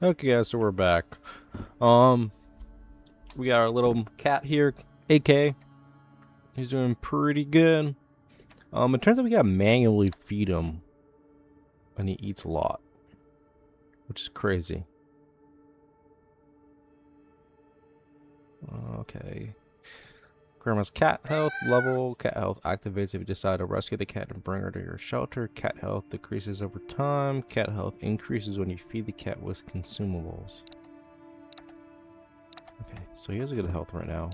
Okay, guys, so we're back. Um, we got our little cat here, AK. He's doing pretty good. It turns out we gotta manually feed him, and he eats a lot, which is crazy. Okay. Grandma's cat health level. Cat health activates if you decide to rescue the cat and bring her to your shelter. Cat health decreases over time. Cat health increases when you feed the cat with consumables. Okay, so he has a good health right now.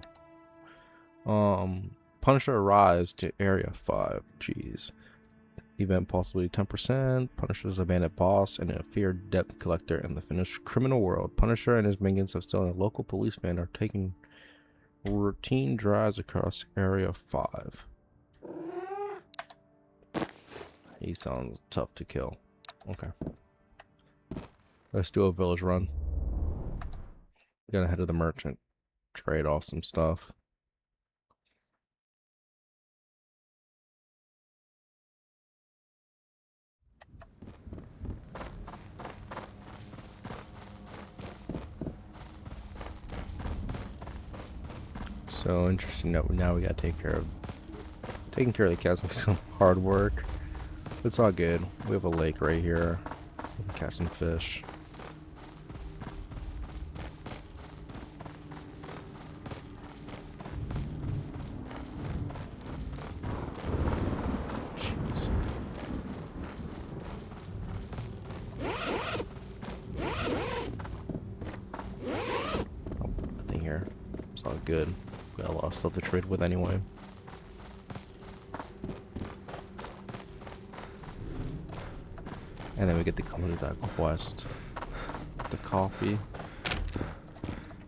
Punisher arrives to Area 5. Jeez. Event possibility 10%. Punisher's a bandit boss and a feared debt collector in the finished criminal world. Punisher and his minions of stealing a local policeman are taking routine drives across Area 5. He sounds tough to kill. Okay. Let's do a village run. Gotta head to the merchant. Trade off some stuff. So interesting that now we gotta take care of taking care of the cats makes some hard work. It's all good. We have a lake right here. We can catch some fish. Jeez. Oh, nothing here. It's all good. Got a lot of stuff to trade with anyway. And then we get to come to that quest. The coffee.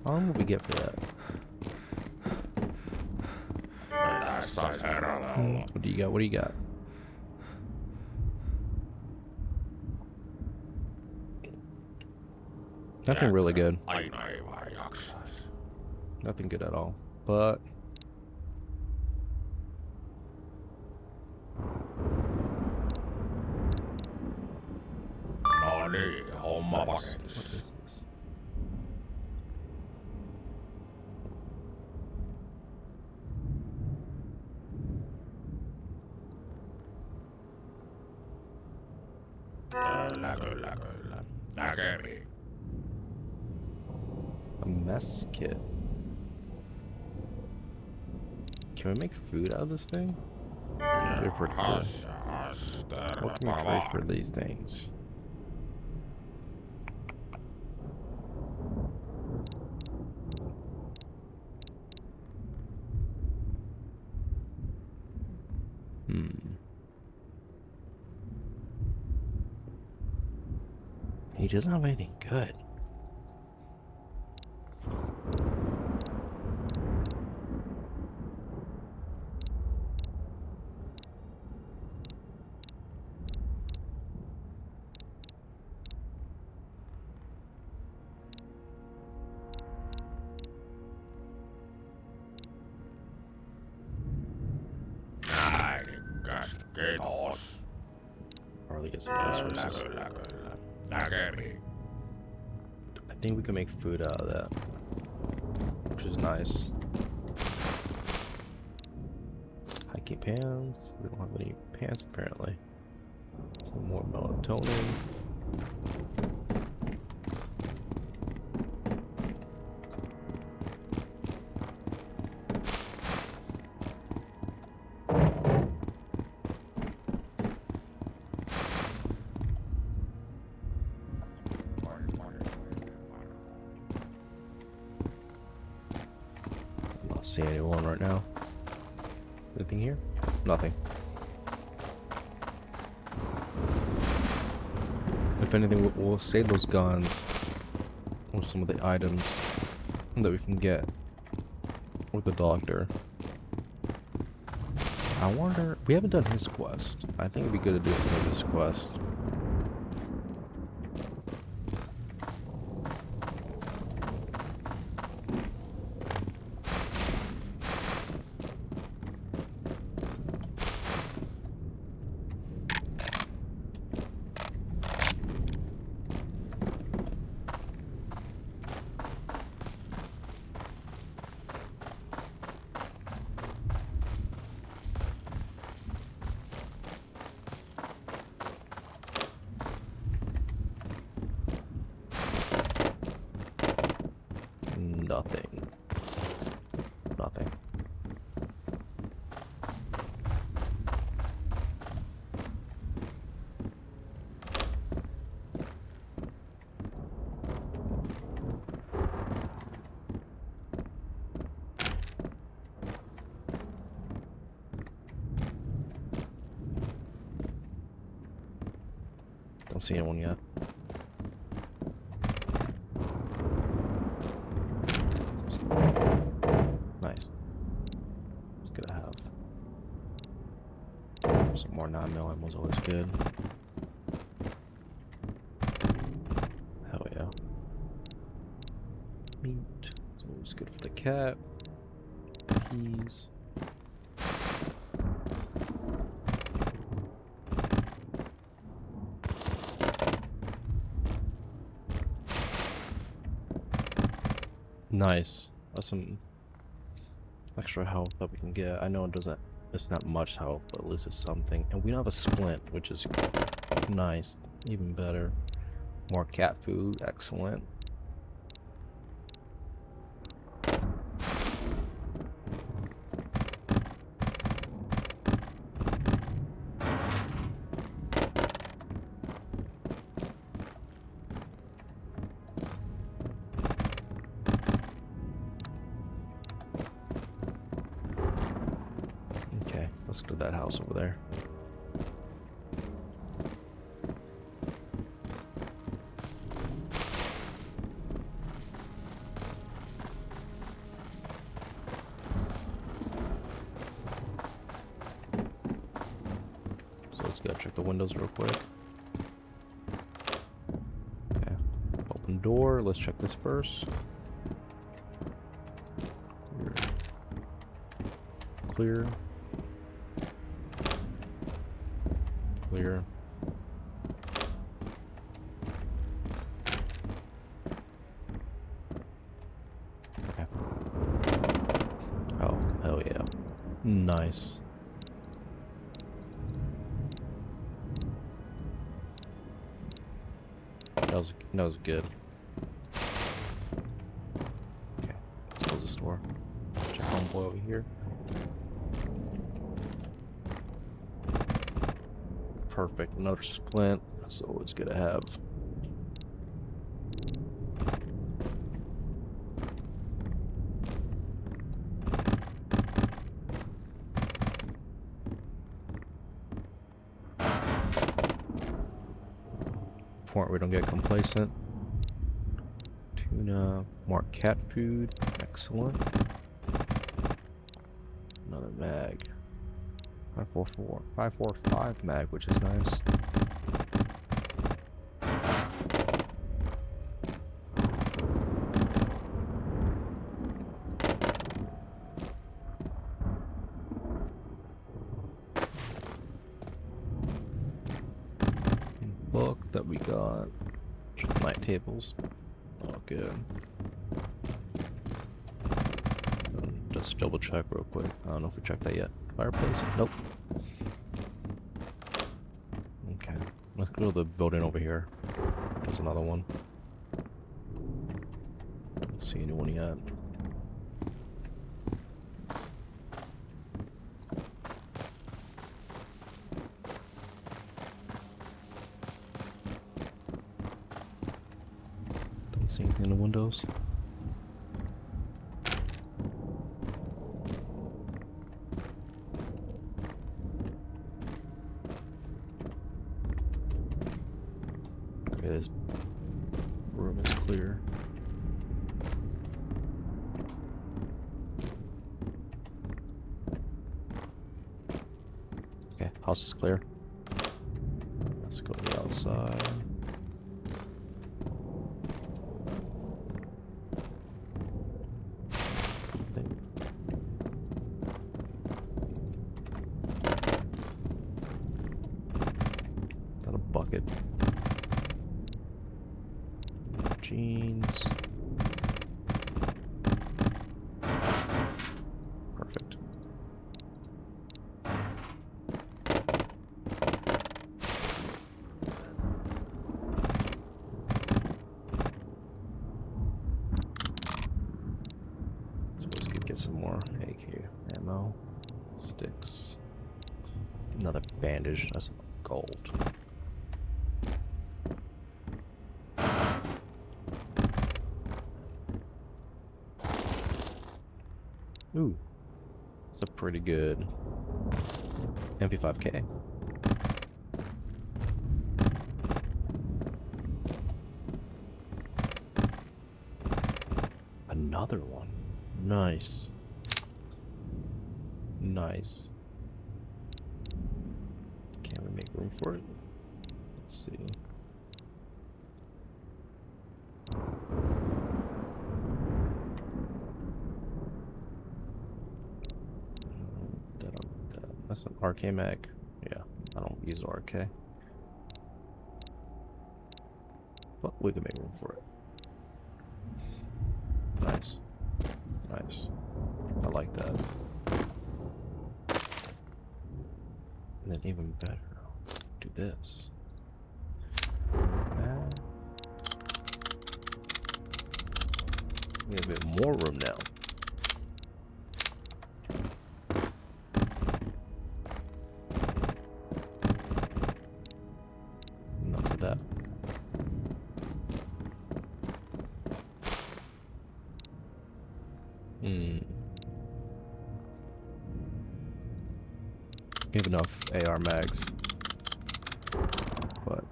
How long will we get for that? What do you got? What do you got? Nothing really good. Nothing good at all. But nice. What is this? A mess kit. Can we make food out of this thing? They're pretty cool. What can we trade for these things? He doesn't have anything good. Probably get some resources. I think we can make food out of that, which is nice. Hiking pants. We don't have any pants apparently. Some more melatonin. See anyone right now? Anything here? Nothing. If anything, we'll save those guns or some of the items that we can get with the doctor. I wonder, we haven't done his quest. I think it'd be good to do some of this quest. Nothing. Nothing. Don't see anyone yet. Nice. It's good to have. Some more 9mm ammo is always good. Hell yeah. Meat. It's always good for the cat. Peas. Nice. That's some extra health that we can get. I know it's not much health, but at least it's something. And we don't have a splint, which is nice. Even better. More cat food. Excellent. Okay, let's go to that house over there. So let's go check the windows real quick. Okay, open door. Let's check this first. Clear. Clear. Okay. Oh, hell yeah. Nice. That was good. Okay, let's close this door. Check homeboy over here. Perfect. Another splint. That's always good to have. Before we don't get complacent. Tuna. More cat food. Excellent. Another mag. 545 mag, which is nice. Book that we got. Night tables. Oh, good. Just double check real quick. I don't know if we checked that yet. Fireplace? Nope. Okay. Let's go to the building over here. There's another one. Don't see anyone yet. Don't see anything in the windows. This room is clear. Okay, house is clear. Let's go to the outside. Not a bucket. Jeans. Perfect. sticks. Another bandage. That's gold. Ooh. It's a pretty good MP5K. Another one. Nice. Nice. Can we make room for it? Let's see. That's an RK mag. Yeah, I don't use RK. But we can make room for it. Nice. Nice. I like that. And then even better, do this. We have a bit more room now. Enough of that. We have enough AR mags, but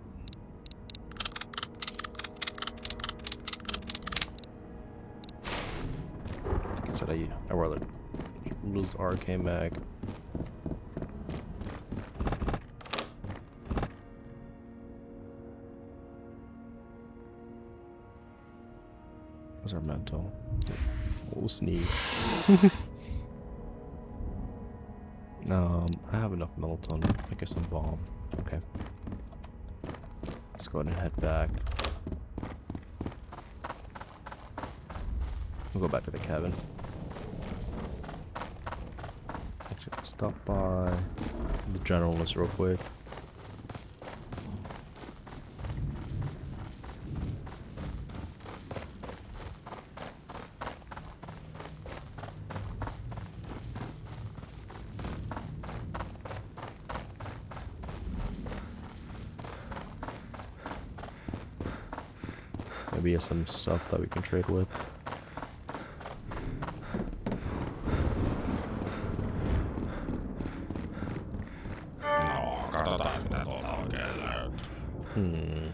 like I said, I'd rather lose RK mag. Where's our mental? We'll sneeze. I have enough melatonin. I guess some bomb. Okay. Let's go ahead and head back. We'll go back to the cabin. Actually, stop by the generalist real quick. Maybe some stuff that we can trade with. No, katsotaan mitä tuolta oikein löytyy.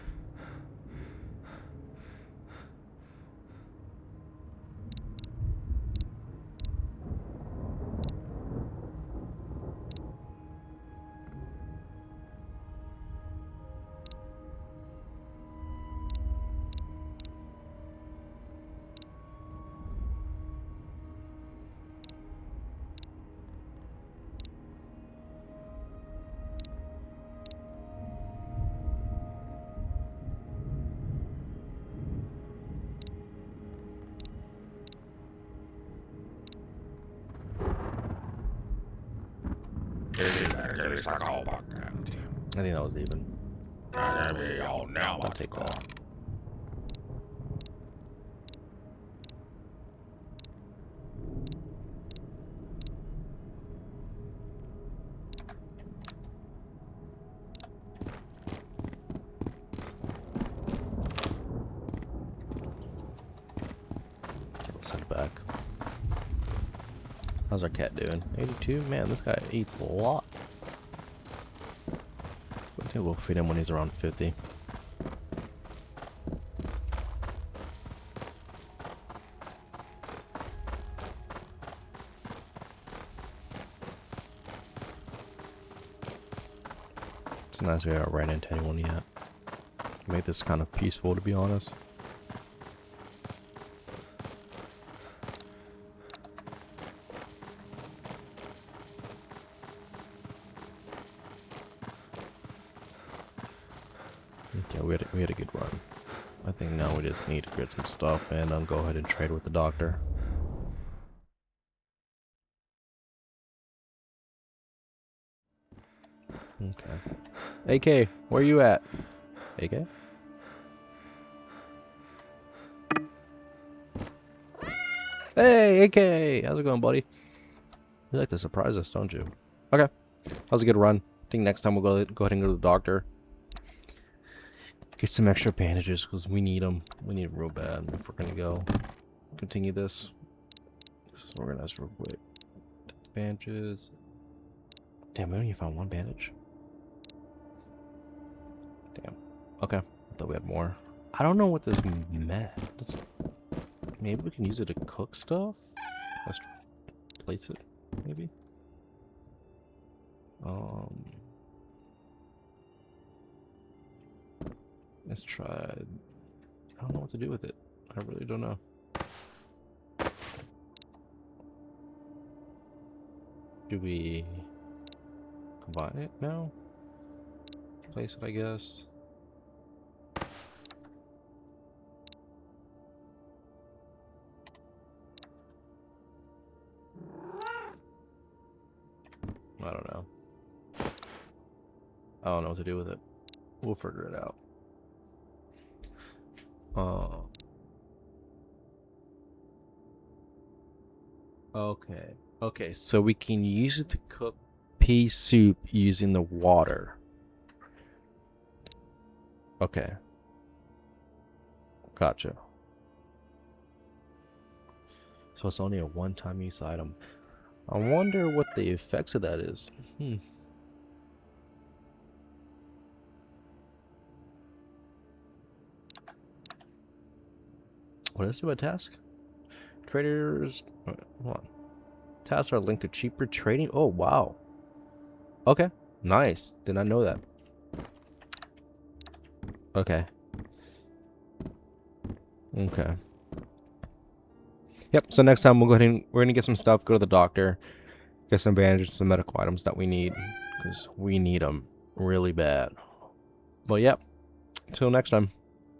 Esimerkillistä kaupankäyntiä. I think that was even. Käviä onnea Let's head back. How's our cat doing? 82? Man, this guy eats a lot. I think we'll feed him when he's around 50. It's nice we haven't ran into anyone yet. Make this kind of peaceful, to be honest. Okay, we had a good run. I think now we just need to get some stuff and go ahead and trade with the doctor. Okay. AK, where you at? AK? Hey, AK! How's it going, buddy? You like to surprise us, don't you? Okay. That was a good run. I think next time we'll go ahead and go to the doctor. Get some extra bandages because we need them. We need them real bad if we're gonna go continue this. This is organized real quick. Bandages. Damn, we only found one bandage. Damn. Okay. I thought we had more. I don't know what this meant. Maybe we can use it to cook stuff? Let's place it, maybe? Let's try. I don't know what to do with it. I really don't know. Do we combine it now? Place it, I guess. I don't know. I don't know what to do with it. We'll figure it out. Okay. Okay, so we can use it to cook pea soup using the water. Okay. Gotcha. So it's only a one-time use item. I wonder what the effects of that is. What is it about task? Traders. Hold on. Tasks are linked to cheaper trading. Oh, wow. Okay. Nice. Did not know that. Okay. Okay. Yep. So next time we'll go ahead and we're gonna get some stuff. Go to the doctor. Get some bandages, some medical items that we need because we need them really bad. Well, yep. Until next time.